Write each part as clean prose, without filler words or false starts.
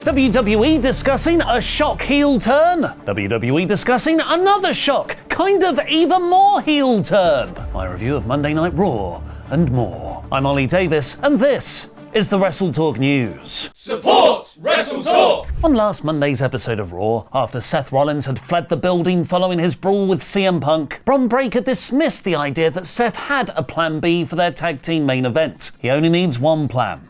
WWE discussing a shock heel turn. WWE discussing another shock, kind of even more heel turn. My review of Monday Night Raw and more. I'm Ollie Davis, and this is the WrestleTalk News. Support WrestleTalk! On last Monday's episode of Raw, after Seth Rollins had fled the building following his brawl with CM Punk, Bron Breakker dismissed the idea that Seth had a plan B for their tag team main event. He only needs one plan.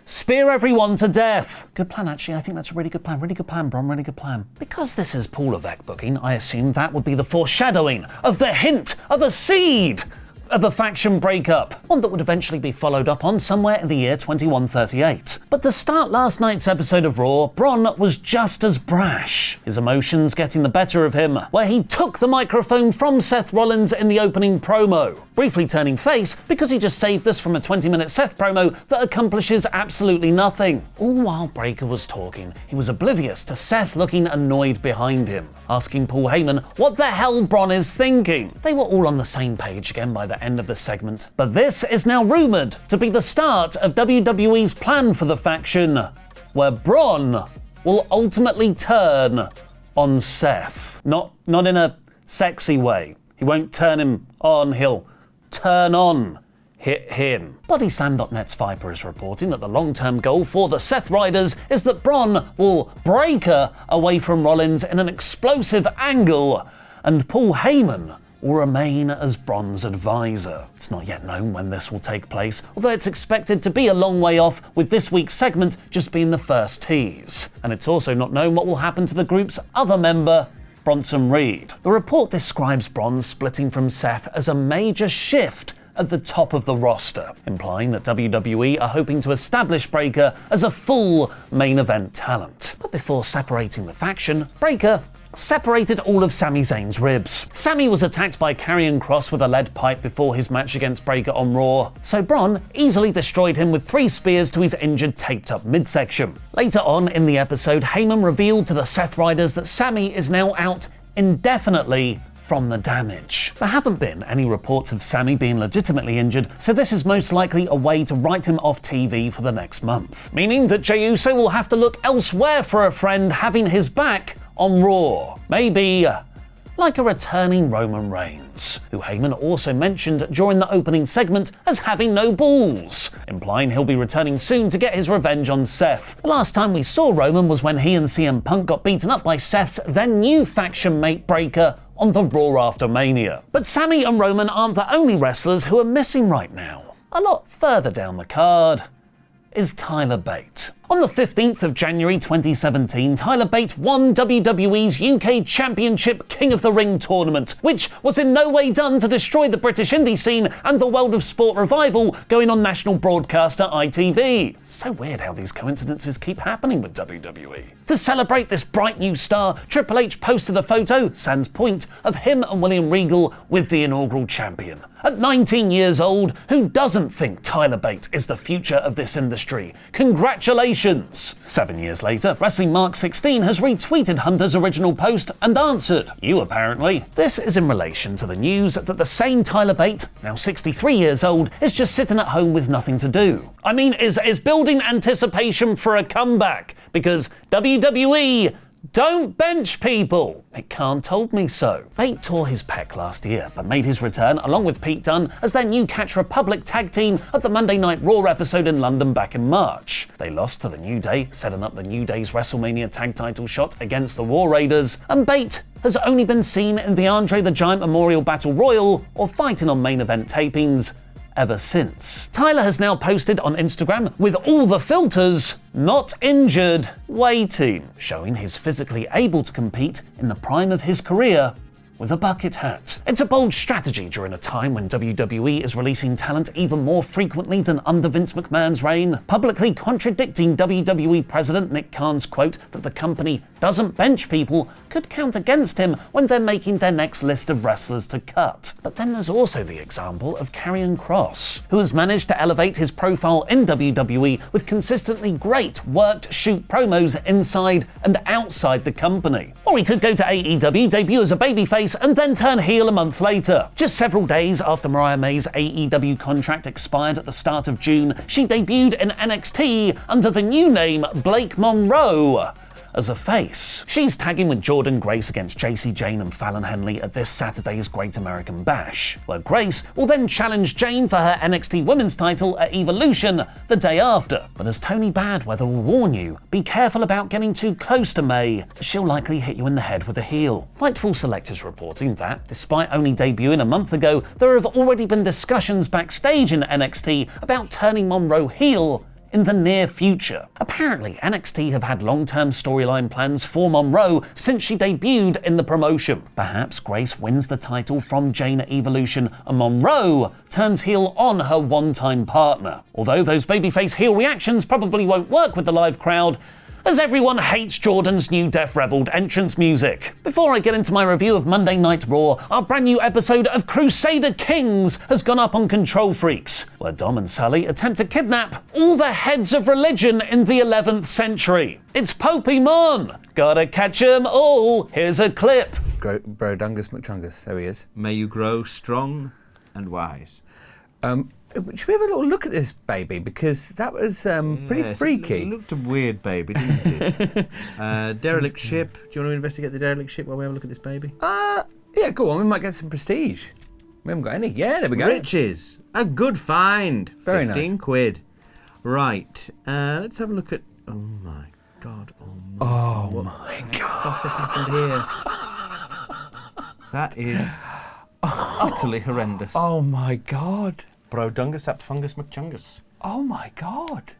Spear everyone to death. Good plan, actually. I think that's a really good plan. Really good plan, Bron. Really good plan. Because this is Paul Levesque booking, I assume that would be the foreshadowing of the hint of a seed of a faction breakup, one that would eventually be followed up on somewhere in the year 2138. But to start last night's episode of Raw, Bron was just as brash, his emotions getting the better of him, where he took the microphone from Seth Rollins in the opening promo, briefly turning face because he just saved us from a 20-minute Seth promo that accomplishes absolutely nothing. All while Breakker was talking, he was oblivious to Seth looking annoyed behind him, asking Paul Heyman what the hell Bron is thinking. They were all on the same page again by the end of the segment. But this is now rumoured to be the start of WWE's plan for the faction, where Bron will ultimately turn on Seth. Not in a sexy way. He won't turn him on, he'll turn on him. BodySlam.net's Viper is reporting that the long-term goal for the Seth Riders is that Bron will break her away from Rollins in an explosive angle, and Paul Heyman will remain as Bron's advisor. It's not yet known when this will take place, although it's expected to be a long way off, with this week's segment just being the first tease. And it's also not known what will happen to the group's other member, Bronson Reed. The report describes Bron splitting from Seth as a major shift at the top of the roster, implying that WWE are hoping to establish Breakker as a full main event talent. But before separating the faction, Breakker separated all of Sami Zayn's ribs. Sami was attacked by Karrion Kross with a lead pipe before his match against Breakker on Raw, so Bron easily destroyed him with 3 spears to his injured taped-up midsection. Later on in the episode, Heyman revealed to the Seth Riders that Sami is now out indefinitely from the damage. There haven't been any reports of Sami being legitimately injured, so this is most likely a way to write him off TV for the next month, meaning that Jey Uso will have to look elsewhere for a friend having his back on Raw. Maybe like a returning Roman Reigns, who Heyman also mentioned during the opening segment as having no balls, implying he'll be returning soon to get his revenge on Seth. The last time we saw Roman was when he and CM Punk got beaten up by Seth's then new faction mate Breakker on the Raw after Mania. But Sami and Roman aren't the only wrestlers who are missing right now. A lot further down the card is Tyler Bate. On the 15th of January 2017, Tyler Bate won WWE's UK Championship King of the Ring tournament, which was in no way done to destroy the British indie scene and the World of Sport revival going on national broadcaster ITV. So weird how these coincidences keep happening with WWE. To celebrate this bright new star, Triple H posted a photo, sans point, of him and William Regal with the inaugural champion. At 19 years old, who doesn't think Tyler Bate is the future of this industry? Congratulations! 7 years later, Wrestling Mark 16 has retweeted Hunter's original post and answered, "You apparently." This is in relation to the news that the same Tyler Bate, now 63 years old, is just sitting at home with nothing to do. I mean, is building anticipation for a comeback, because WWE don't bench people. Mick Khan told me so. Bate tore his pec last year, but made his return along with Pete Dunne as their new Catch Republic tag team at the Monday Night Raw episode in London back in March. They lost to the New Day, setting up the New Day's WrestleMania tag title shot against the War Raiders, and Bate has only been seen in the Andre the Giant Memorial Battle Royal or fighting on main event tapings ever since. Tyler has now posted on Instagram with all the filters, "not injured, waiting," showing he's physically able to compete in the prime of his career with a bucket hat. It's a bold strategy during a time when WWE is releasing talent even more frequently than under Vince McMahon's reign, publicly contradicting WWE President Nick Khan's quote that the company doesn't bench people could count against him when they're making their next list of wrestlers to cut. But then there's also the example of Karrion Kross, who has managed to elevate his profile in WWE with consistently great worked shoot promos inside and outside the company. Or he could go to AEW, debut as a babyface, babyface and then turn heel a month later. Just several days after Mariah May's AEW contract expired at the start of June, she debuted in NXT under the new name Blake Monroe as a face. She's tagging with Jordynne Grace against Jacy Jayne and Fallon Henley at this Saturday's Great American Bash, where Grace will then challenge Jayne for her NXT Women's title at Evolution the day after. But as Tony Badweather will warn you, be careful about getting too close to May, as she'll likely hit you in the head with a heel. Fightful Select is reporting that, despite only debuting a month ago, there have already been discussions backstage in NXT about turning Monroe heel in the near future. Apparently, NXT have had long-term storyline plans for Monroe since she debuted in the promotion. Perhaps Grace wins the title from Jayne at Evolution and Monroe turns heel on her one-time partner. Although those babyface heel reactions probably won't work with the live crowd, as everyone hates Jordan's new Def Rebelled entrance music. Before I get into my review of Monday Night Raw, our brand new episode of Crusader Kings has gone up on Control Freaks, where Dom and Sully attempt to kidnap all the heads of religion in the 11th century. It's Pokemon! Gotta catch 'em all! Here's a clip. Brodungus McChungus, there he is. May you grow strong and wise. Should we have a little look at this baby? Because that was pretty freaky. It looked a weird baby, didn't it? Derelict ship. Do you want to investigate the derelict ship while we have a look at this baby? Yeah, go on. We might get some prestige. We haven't got any. Yeah, there we go. Riches. A good find. Very 15 nice. quid. Right. Let's have a look at... Oh, my God. My God. What the fuck has happened here? That is utterly horrendous. Oh, my God. Brodungus Apfungus McChungus. Oh, my God.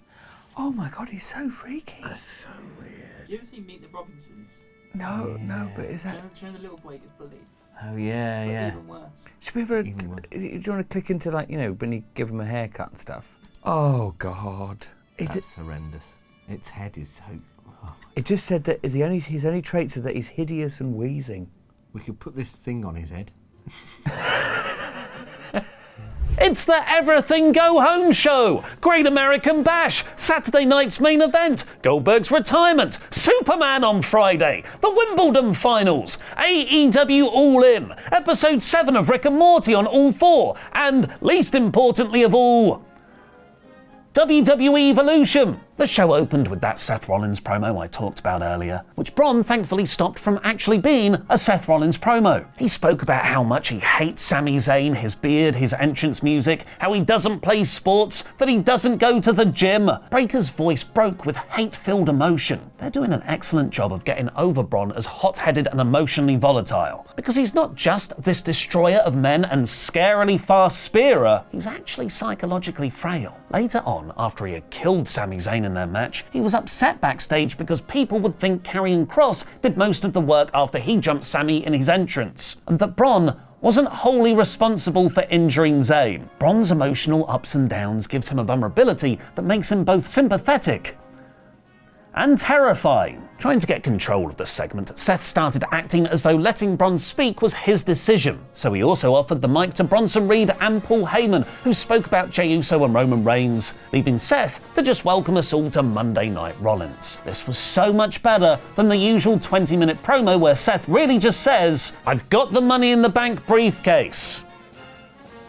Oh, my God, he's so freaky. That's so weird. You ever seen Meet the Robinsons? No, but is Do that... you know the little boy gets bullied? Oh, yeah, But yeah. even worse. Should we ever... Even worse. Do you want to click into, like, you know, when you give him a haircut and stuff? Oh, God. That's horrendous. Its head is so... Oh. It just said that his only traits are that he's hideous and wheezing. We could put this thing on his head. It's the Everything Go Home show! Great American Bash, Saturday night's main event, Goldberg's retirement, Superman on Friday, the Wimbledon finals, AEW All In, episode 7 of Rick and Morty on All 4, and, least importantly of all, WWE Evolution. The show opened with that Seth Rollins promo I talked about earlier, which Bron thankfully stopped from actually being a Seth Rollins promo. He spoke about how much he hates Sami Zayn, his beard, his entrance music, how he doesn't play sports, that he doesn't go to the gym. Breaker's voice broke with hate-filled emotion. They're doing an excellent job of getting over Bron as hot-headed and emotionally volatile, because he's not just this destroyer of men and scarily fast spearer, he's actually psychologically frail. Later on, after he had killed Sami Zayn in their match, he was upset backstage because people would think Karrion Kross did most of the work after he jumped Sami in his entrance, and that Bron wasn't wholly responsible for injuring Zayn. Bron's emotional ups and downs gives him a vulnerability that makes him both sympathetic and terrifying. Trying to get control of the segment, Seth started acting as though letting Bron speak was his decision. So he also offered the mic to Bronson Reed and Paul Heyman, who spoke about Jey Uso and Roman Reigns, leaving Seth to just welcome us all to Monday Night Rollins. This was so much better than the usual 20-minute promo where Seth really just says, "I've got the Money in the Bank briefcase."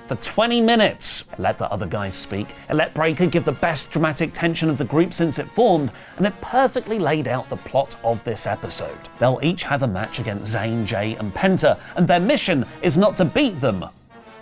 For 20 minutes. It let the other guys speak, it let Breaker give the best dramatic tension of the group since it formed, and it perfectly laid out the plot of this episode. They'll each have a match against Zayn, Jay, and Penta, and their mission is not to beat them,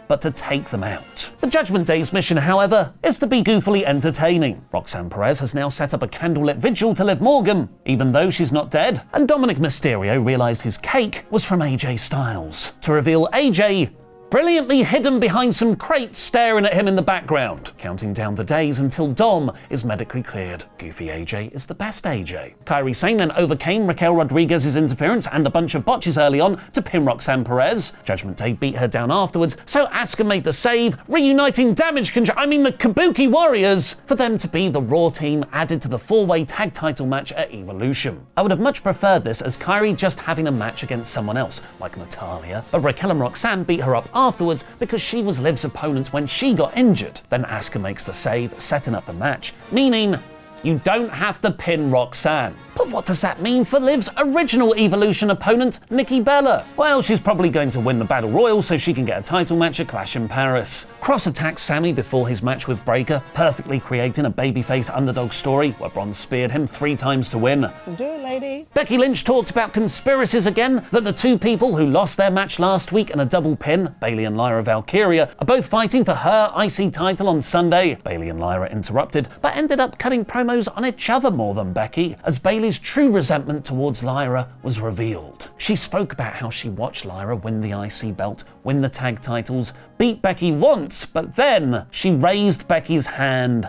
but to take them out. The Judgment Day's mission, however, is to be goofily entertaining. Roxanne Perez has now set up a candlelit vigil to Liv Morgan, even though she's not dead, and Dominic Mysterio realized his cake was from AJ Styles, to reveal AJ brilliantly hidden behind some crates staring at him in the background, counting down the days until Dom is medically cleared. Goofy AJ is the best AJ. Kairi Sane then overcame Raquel Rodriguez's interference and a bunch of botches early on to pin Roxanne Perez. Judgment Day beat her down afterwards, so Asuka made the save, reuniting the Kabuki Warriors, for them to be the Raw team added to the 4-way tag title match at Evolution. I would have much preferred this as Kairi just having a match against someone else, like Natalya, but Raquel and Roxanne beat her up afterwards because she was Liv's opponent when she got injured. Then Asuka makes the save, setting up the match, meaning you don't have to pin Roxanne. But what does that mean for Liv's original Evolution opponent, Nikki Bella? Well, she's probably going to win the Battle Royal so she can get a title match at Clash in Paris. Cross attacked Sammy before his match with Breakker, perfectly creating a babyface underdog story where Bron speared him 3 times to win. Do it, lady. Becky Lynch talked about conspiracies again, that the 2 people who lost their match last week in a double pin, Bayley and Lyra Valkyria, are both fighting for her IC title on Sunday. Bayley and Lyra interrupted, but ended up cutting promos on each other more than Becky, as Bayley's true resentment towards Lyra was revealed. She spoke about how she watched Lyra win the IC belt, win the tag titles, beat Becky once, but then she raised Becky's hand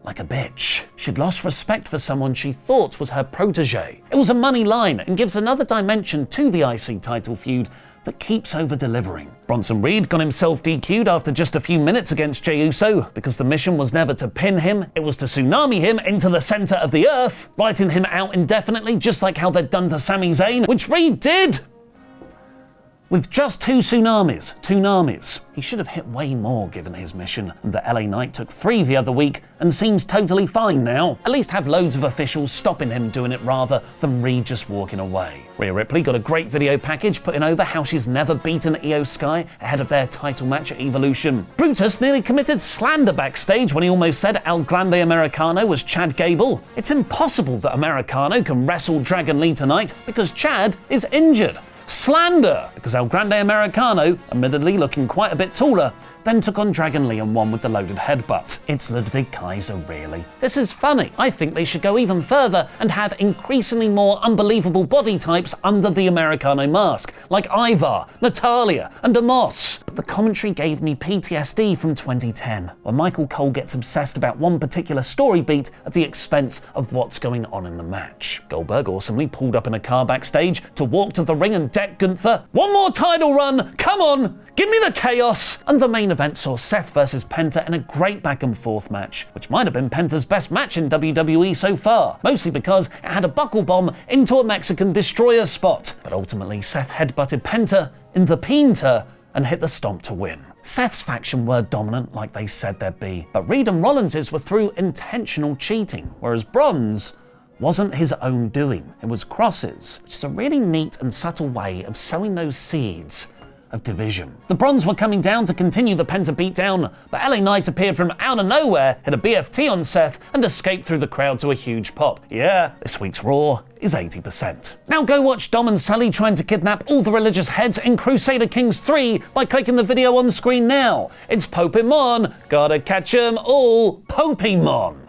like a bitch. She'd lost respect for someone she thought was her protege. It was a money line and gives another dimension to the IC title feud that keeps over-delivering. Bronson Reed got himself DQ'd after just a few minutes against Jey Uso because the mission was never to pin him, it was to tsunami him into the center of the earth, writing him out indefinitely just like how they'd done to Sami Zayn, which Reed did! With just 2 tsunamis. He should have hit way more given his mission, and the LA Knight took 3 the other week and seems totally fine now. At least have loads of officials stopping him doing it rather than Reed just walking away. Rhea Ripley got a great video package putting over how she's never beaten Io Sky ahead of their title match at Evolution. Brutus nearly committed slander backstage when he almost said El Grande Americano was Chad Gable. It's impossible that Americano can wrestle Dragon Lee tonight because Chad is injured. Slander, because El Grande Americano, admittedly looking quite a bit taller, then took on Dragon Lee and won with the loaded headbutt. It's Ludwig Kaiser, really. This is funny. I think they should go even further and have increasingly more unbelievable body types under the Americano mask, like Ivar, Natalia, and Amos. But the commentary gave me PTSD from 2010, where Michael Cole gets obsessed about one particular story beat at the expense of what's going on in the match. Goldberg awesomely pulled up in a car backstage to walk to the ring and deck Gunther. One more title run, come on, give me the chaos! And the main event saw Seth versus Penta in a great back and forth match, which might have been Penta's best match in WWE so far, mostly because it had a buckle bomb into a Mexican destroyer spot. But ultimately Seth headbutted Penta in the Pinta and hit the stomp to win. Seth's faction were dominant like they said they'd be, but Reed and Rollins's were through intentional cheating, whereas Bron's wasn't his own doing, it was Cross's, which is a really neat and subtle way of sowing those seeds of division. The Brons were coming down to continue the Penta beatdown, but LA Knight appeared from out of nowhere, hit a BFT on Seth, and escaped through the crowd to a huge pop. Yeah, this week's Raw is 80%. Now go watch Dom and Sully trying to kidnap all the religious heads in Crusader Kings 3 by clicking the video on screen now. It's Pokemon, gotta catch 'em all, Pokemon.